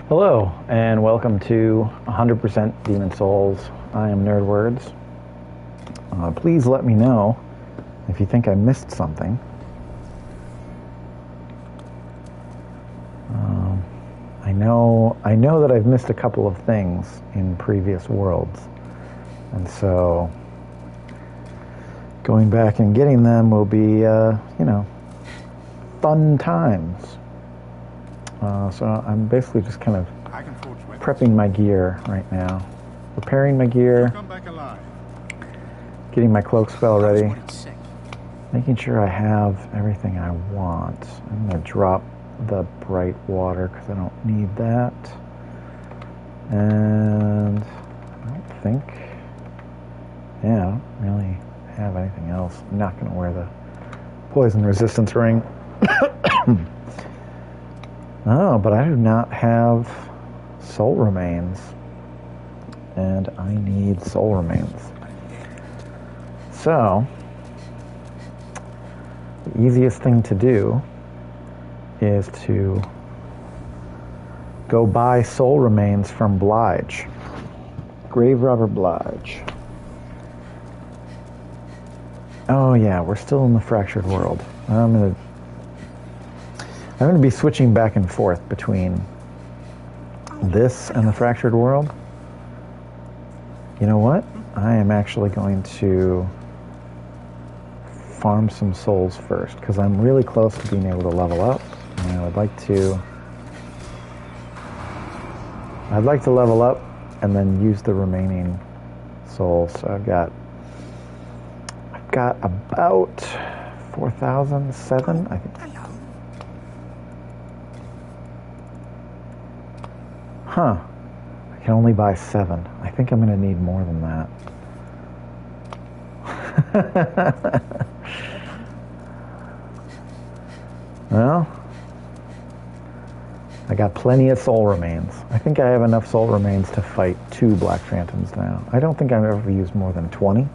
Hello, and welcome to 100% Demon Souls. I am NerdWords. Please let me know if you think I missed something. I know that I've missed a couple of things in previous worlds, and so going back and getting them will be, fun times. So I'm basically just kind of prepping my gear right now. Preparing my gear. Getting my cloak spell ready. Making sure I have everything I want. I'm going to drop the bright water because I don't need that. And I don't think... Yeah, I don't really have anything else. I'm not going to wear the poison resistance ring. Oh, but I do not have soul remains. And I need soul remains. So, the easiest thing to do is to go buy soul remains from Blige. Grave Robber Blige. Oh yeah, we're still in the fractured world. I'm gonna be switching back and forth between this and the fractured world. You know what? I am actually going to farm some souls first because I'm really close to being able to level up, and I'd like to level up and then use the remaining souls. So I've got about 4,007, I think. Huh. I can only buy 7. I think I'm going to need more than that. Well, I got plenty of soul remains. I think I have enough soul remains to fight 2 Black Phantoms now. I don't think I've ever used more than 20,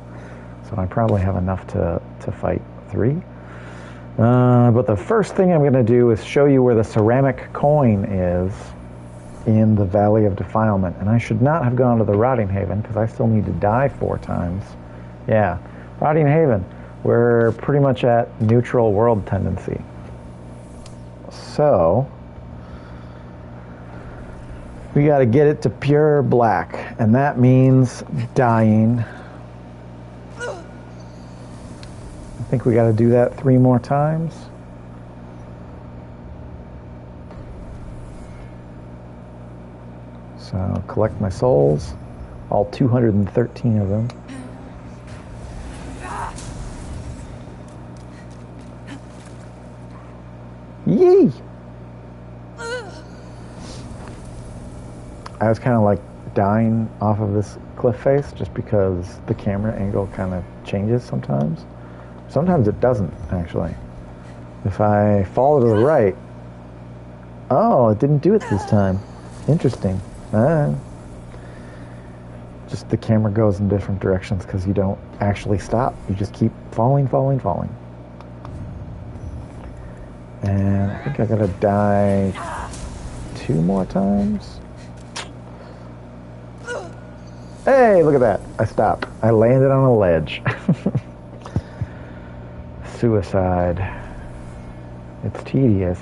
so I probably have enough to fight 3. But the first thing I'm going to do is show you where the ceramic coin is in the Valley of Defilement. And I should not have gone to the Rotting Haven because I still need to die 4 times. Yeah, Rotting Haven. We're pretty much at neutral world tendency. So, we got to get it to pure black. And that means dying. I think we got to do that 3 more times. So collect my souls, all 213 of them. Yee! I was kind of like dying off of this cliff face just because the camera angle kind of changes sometimes. Sometimes it doesn't, actually. If I fall to the right... Oh, it didn't do it this time. Interesting. Just the camera goes in different directions because you don't actually stop. You just keep falling. And I think I gotta die 2 more times. Hey, look at that. I stopped. I landed on a ledge. Suicide. It's tedious,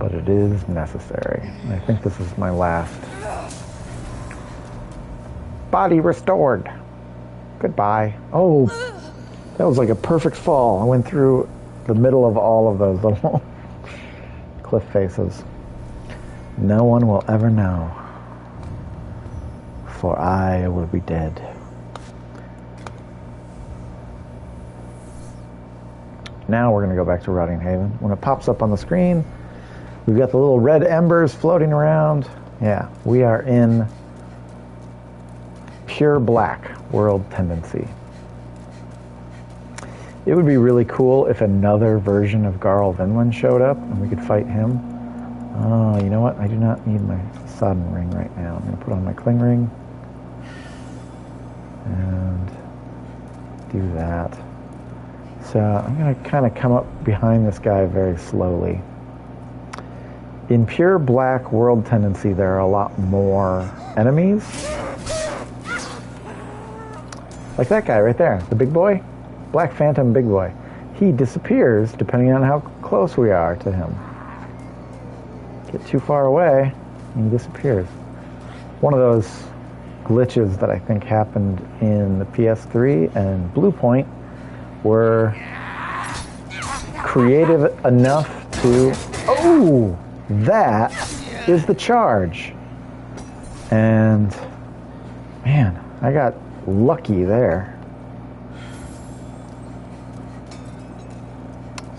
but it is necessary. I think this is my last. Body restored. Goodbye. Oh, that was like a perfect fall. I went through the middle of all of those little cliff faces. No one will ever know, for I will be dead. Now we're going to go back to Rotting Haven. When it pops up on the screen, we've got the little red embers floating around. Yeah, we are in pure black world tendency. It would be really cool if another version of Vinland showed up and we could fight him. Oh, you know what? I do not need my Sodden ring right now. I'm going to put on my Cling ring and do that. So I'm going to kind of come up behind this guy very slowly. In pure black world tendency, there are a lot more enemies. Like that guy right there, the big boy. Black Phantom big boy. He disappears depending on how close we are to him. Get too far away, and he disappears. One of those glitches that I think happened in the PS3 and Blue Point were creative enough to... Oh! That is the charge. And, man, I got lucky there.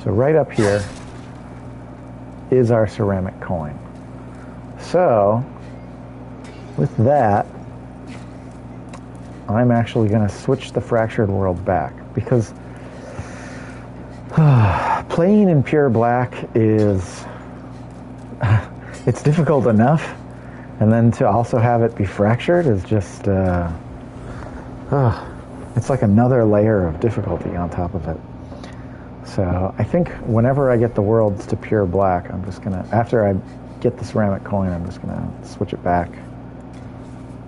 So right up here is our ceramic coin. So, with that, I'm actually going to switch the fractured world back, because playing in pure black is... it's difficult enough, and then to also have it be fractured is just... it's like another layer of difficulty on top of it. So I think whenever I get the worlds to pure black, I'm just gonna, after I get the ceramic coin, I'm just gonna switch it back,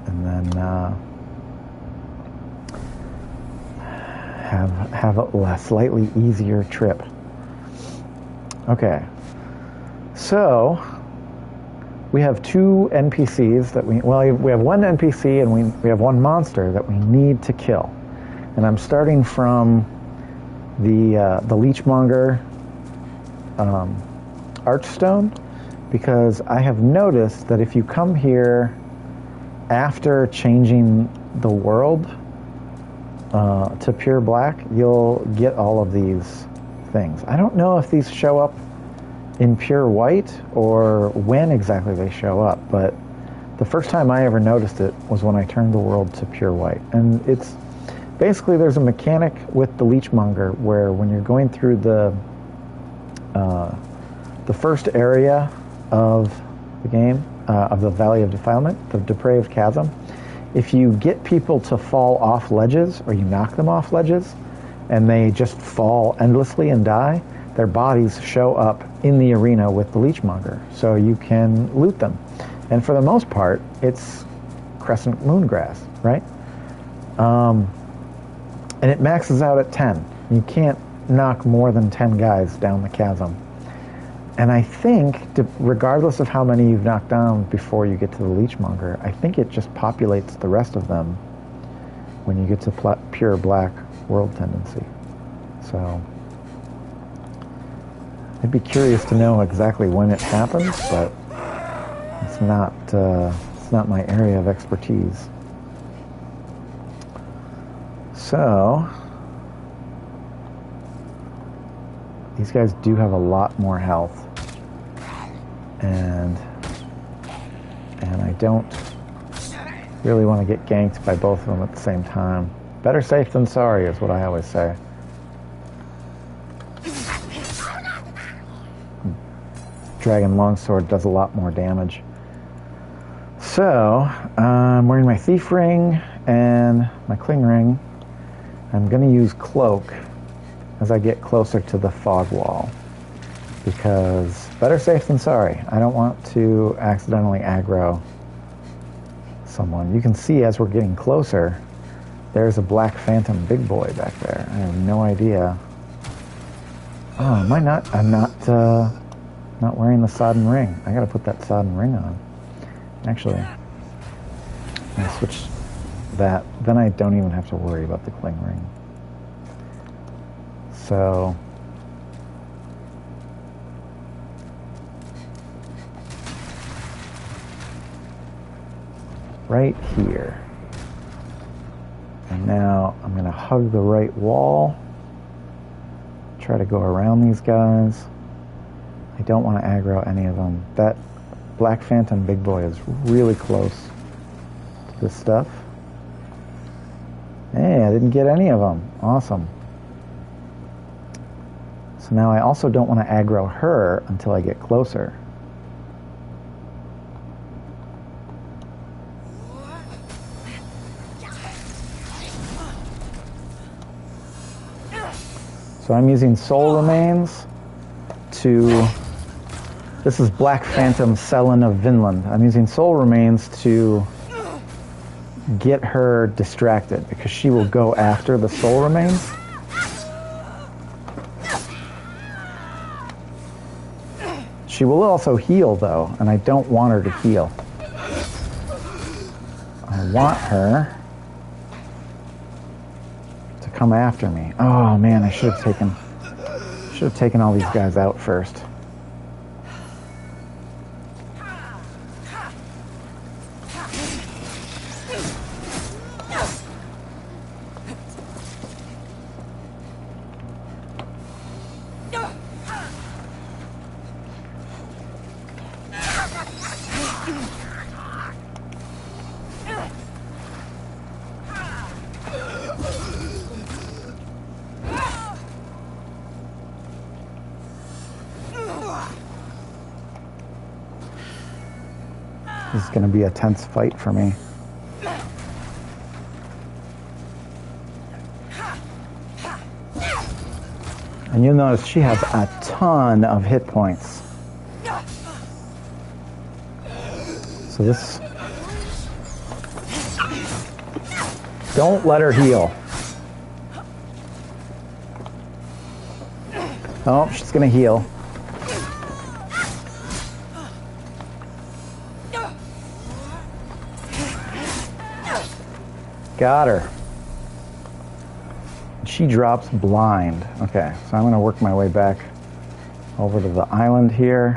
and then have a slightly easier trip. Okay, so we have two NPCs that we have one NPC and we have one monster that we need to kill, and I'm starting from the Leechmonger Archstone, because I have noticed that if you come here after changing the world to pure black, you'll get all of these things. I don't know if these show up in pure white or when exactly they show up, but the first time I ever noticed it was when I turned the world to pure white. And it's basically, there's a mechanic with the Leechmonger where when you're going through the first area of the game, of the Valley of Defilement, the Depraved Chasm, if you get people to fall off ledges, or you knock them off ledges, and they just fall endlessly and die, their bodies show up in the arena with the Leechmonger, so you can loot them. And for the most part, it's crescent moongrass, right? And it maxes out at 10. You can't knock more than 10 guys down the chasm. And I think, regardless of how many you've knocked down before you get to the Leechmonger, I think it just populates the rest of them when you get to pure black world tendency. So I'd be curious to know exactly when it happens, but it's not my area of expertise. So these guys do have a lot more health, and I don't really want to get ganked by both of them at the same time. Better safe than sorry is what I always say. Dragon Longsword does a lot more damage. So I'm wearing my Thief Ring and my Cling Ring. I'm going to use Cloak as I get closer to the fog wall, because better safe than sorry. I don't want to accidentally aggro someone. You can see as we're getting closer, there's a Black Phantom big boy back there. I have no idea. Oh, am I not? I'm not wearing the sodden ring. I got to put that sodden ring on. Actually, I'm going to switch that. Then I don't even have to worry about the Cling Ring. So right here. And now I'm going to hug the right wall. Try to go around these guys. I don't want to aggro any of them. That Black Phantom big boy is really close to this stuff. Hey, I didn't get any of them. Awesome. So now I also don't want to aggro her until I get closer. So I'm using soul remains to This is Black Phantom Selen of Vinland. I'm using soul remains to get her distracted because she will go after the soul remains. She will also heal though, and I don't want her to heal. I want her to come after me. Oh man, I should have taken all these guys out first. This is going to be a tense fight for me. And you'll notice she has a ton of hit points. So this... Don't let her heal. Oh, she's going to heal. Got her. She drops blind. Okay, so I'm going to work my way back over to the island here.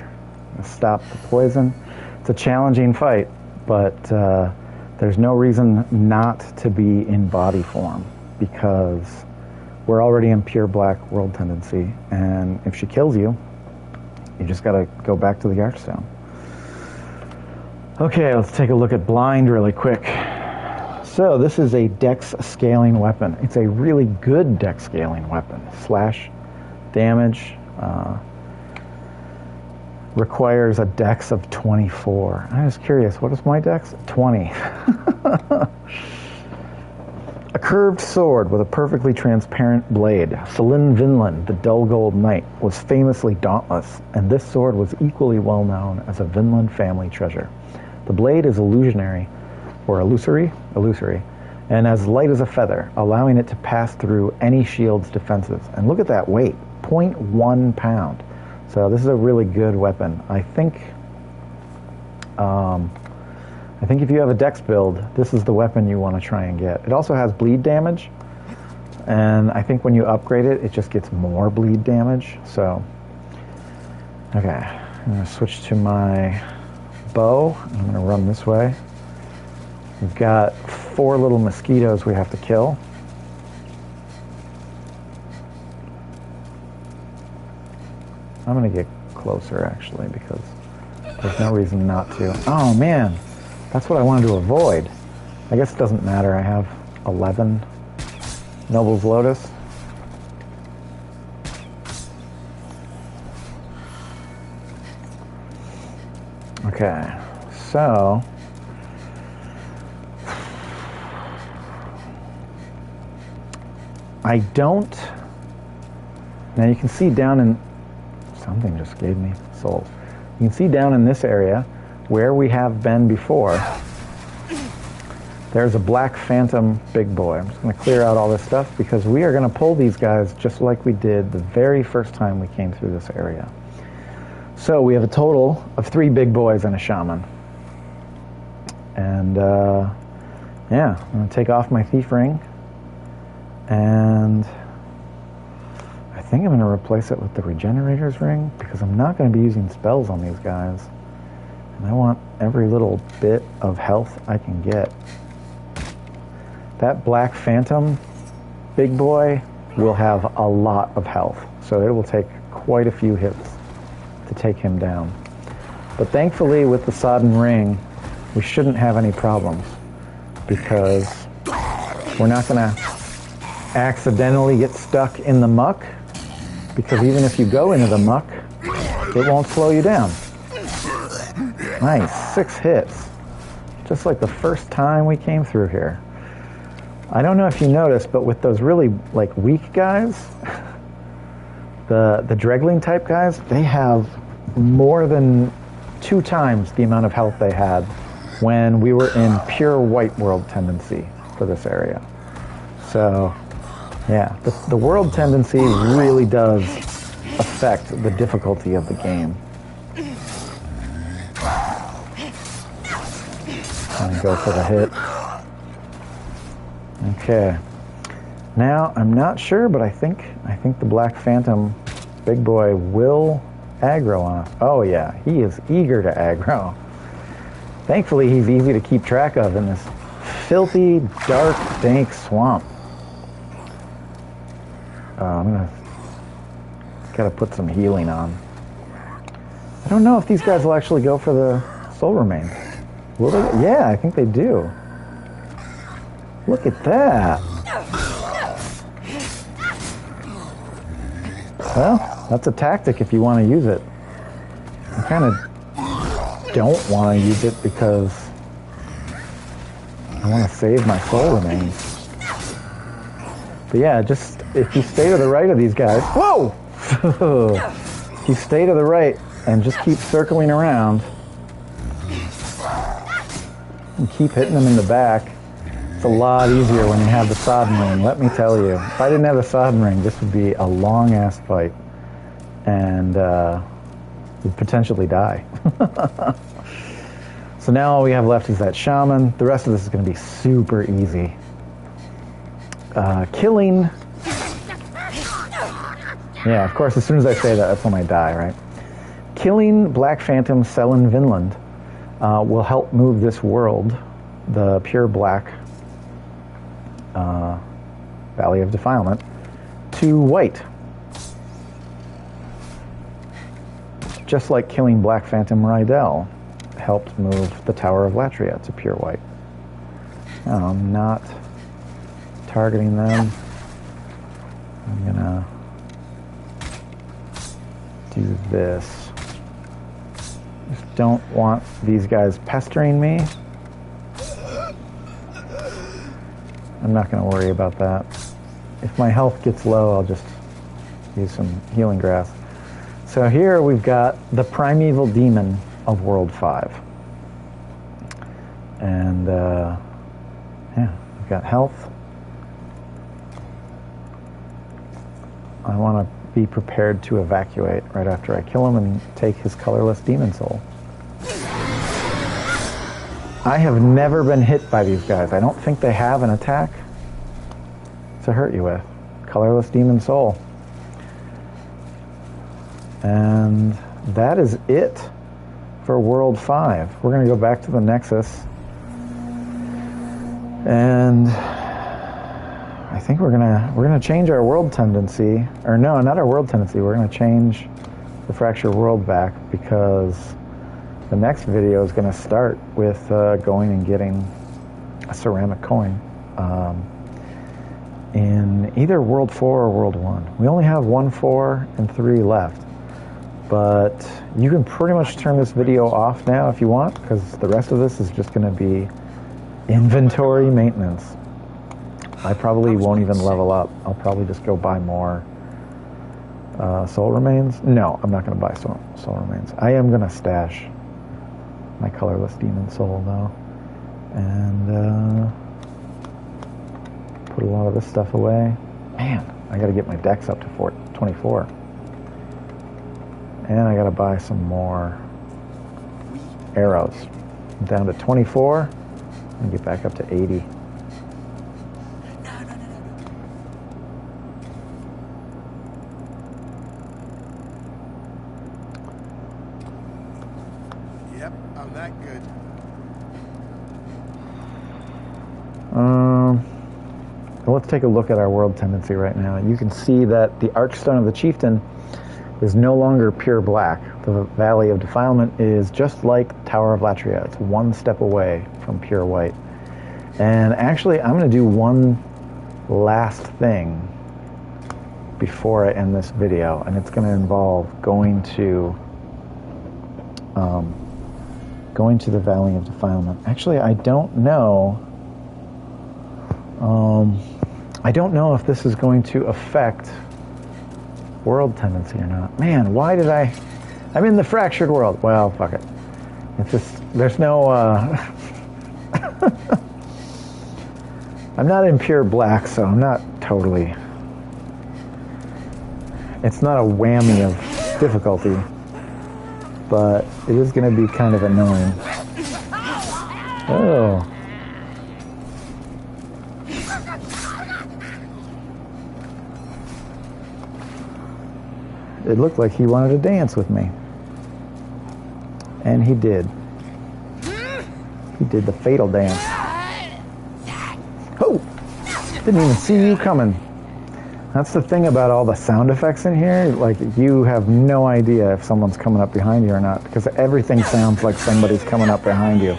Stop the poison. It's a challenging fight, but there's no reason not to be in body form because we're already in pure black world tendency, and if she kills you, you just got to go back to the Archstone. Okay, let's take a look at blind really quick. So this is a dex scaling weapon. It's a really good dex scaling weapon. Slash damage requires a dex of 24. I was curious, what is my dex? 20. A curved sword with a perfectly transparent blade. Selen Vinland, the dull gold knight, was famously dauntless, and this sword was equally well known as a Vinland family treasure. The blade is illusory, and as light as a feather, allowing it to pass through any shield's defenses. And look at that weight, 0.1 pound. So this is a really good weapon. I think if you have a dex build, this is the weapon you want to try and get. It also has bleed damage, and I think when you upgrade it, it just gets more bleed damage. So, okay, I'm going to switch to my bow. I'm going to run this way. We've got 4 little mosquitoes we have to kill. I'm going to get closer, actually, because there's no reason not to. Oh, man. That's what I wanted to avoid. I guess it doesn't matter. I have 11 Noble's Lotus. Okay. So... I don't... Now you can see down in... Something just gave me souls. You can see down in this area, where we have been before, there's a Black Phantom big boy. I'm just going to clear out all this stuff because we are going to pull these guys just like we did the very first time we came through this area. So we have a total of 3 big boys and a shaman. And yeah, I'm going to take off my thief ring. And I think I'm going to replace it with the regenerator's ring because I'm not going to be using spells on these guys. And I want every little bit of health I can get. That Black Phantom big boy will have a lot of health. So it will take quite a few hits to take him down. But thankfully with the sodden ring, we shouldn't have any problems because we're not going to accidentally get stuck in the muck, because even if you go into the muck, it won't slow you down. Nice, 6 hits. Just like the first time we came through here. I don't know if you noticed, but with those really weak guys, the Dregling type guys, they have more than 2 times the amount of health they had when we were in pure white world tendency for this area. So, yeah, the world tendency really does affect the difficulty of the game. And go for the hit. Okay. Now, I'm not sure, but I think the Black Phantom big boy will aggro on us. Oh yeah, he is eager to aggro. Thankfully, he's easy to keep track of in this filthy, dark, dank swamp. I'm gotta put some healing on. I don't know if these guys will actually go for the soul remains. Will they? Yeah, I think they do. Look at that. Well, that's a tactic if you want to use it. I kind of don't want to use it because I want to save my soul remains. But yeah, just if you stay to the right of these guys, whoa! If you stay to the right and just keep circling around and keep hitting them in the back, it's a lot easier when you have the sodden ring, let me tell you. If I didn't have the sodden ring, this would be a long-ass fight. And would potentially die. So now all we have left is that shaman. The rest of this is going to be super easy. Killing... Yeah, of course, as soon as I say that, that's when I die, right? Killing Black Phantom Selen, Vinland will help move this world, the pure black Valley of Defilement, to Waydt. Just like killing Black Phantom Rydell helped move the Tower of Latria to pure white. No, I'm not targeting them. I'm gonna do this. Just don't want these guys pestering me. I'm not gonna worry about that. If my health gets low, I'll just use some healing grass. So here we've got the primeval demon of World 5. And, yeah, we've got health. I want to be prepared to evacuate right after I kill him and take his colorless demon soul. I have never been hit by these guys. I don't think they have an attack to hurt you with. Colorless demon soul. And that is it for World 5. We're going to go back to the Nexus. And I think we're gonna change our world tendency. Or no, not our world tendency. We're going to change the Fracture World back because the next video is going to start with going and getting a ceramic coin in either World 4 or World 1. We only have 1, 4, and 3 left. But you can pretty much turn this video off now if you want, because the rest of this is just going to be inventory maintenance. I probably won't even level up. I'll probably just go buy more soul remains. No, I'm not going to buy soul remains. I am going to stash my colorless demon soul, though. And put a lot of this stuff away. Man, I got to get my dex up to 24. And I gotta buy some more arrows. I'm down to 24. And get back up to 80. Yep, I'm that good. Let's take a look at our world tendency right now. You can see that the Archstone of the Chieftain is no longer pure black. The Valley of Defilement is just like Tower of Latria. It's one step away from pure white. And actually, I'm going to do one last thing before I end this video, and it's going to involve going to the Valley of Defilement. Actually, I don't know. I don't know if this is going to affect world tendency or not. Man, why did I I'm in the fractured world. Well, fuck it. It's just, there's no, I'm not in pure black, so I'm not totally, it's not a whammy of difficulty, but it is going to be kind of annoying. Oh. It looked like he wanted to dance with me. And he did. He did the fatal dance. Oh! Didn't even see you coming. That's the thing about all the sound effects in here. Like, you have no idea if someone's coming up behind you or not, because everything sounds like somebody's coming up behind you.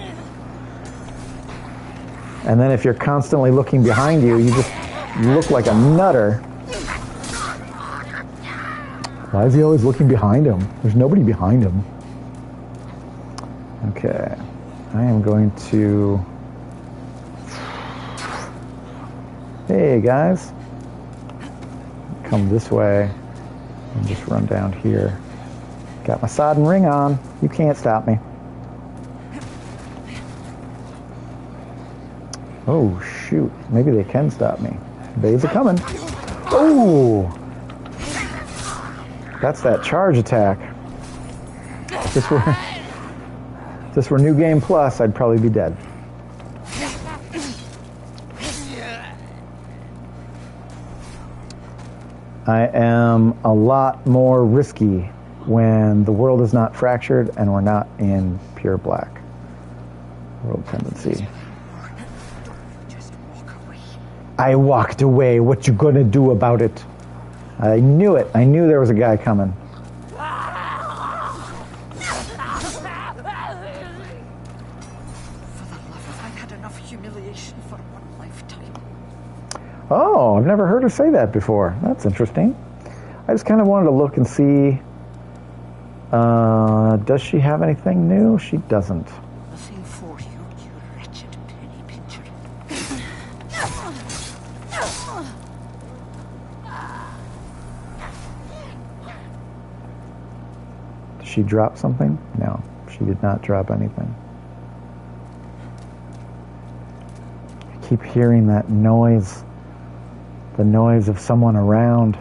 And then if you're constantly looking behind you, you just look like a nutter. Why is he always looking behind him? There's nobody behind him. Okay. I am going to... Hey, guys. Come this way and just run down here. Got my sodden ring on. You can't stop me. Oh, shoot. Maybe they can stop me. They's a-coming. Oh! That's that charge attack. If this were New Game Plus, I'd probably be dead. I am a lot more risky when the world is not fractured and we're not in pure black. World tendency. I walked away. What you gonna do about it? I knew it. I knew there was a guy coming. For the love of, I've had enough humiliation for one lifetime. Oh, I've never heard her say that before. That's interesting. I just kind of wanted to look and see, does she have anything new? She doesn't. Nothing for you, you wretched penny pincher. Did she drop something? No, she did not drop anything. I keep hearing that noise. The noise of someone around.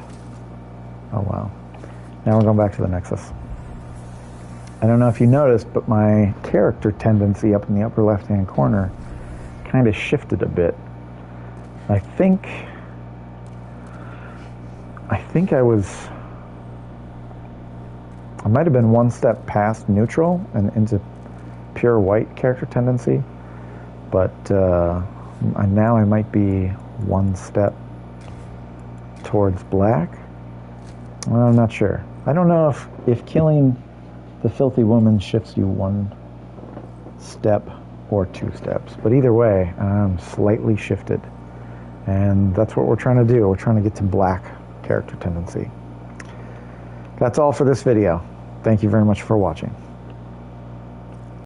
Oh, wow. Now we're going back to the Nexus. I don't know if you noticed, but my character tendency up in the upper left-hand corner kind of shifted a bit. I think I might have been one step past neutral and into pure white character tendency, but now I might be one step towards black. Well, I'm not sure. I don't know if killing the filthy woman shifts you one step or two steps, but either way, I'm slightly shifted, and that's what we're trying to do. We're trying to get to black character tendency. That's all for this video. Thank you very much for watching.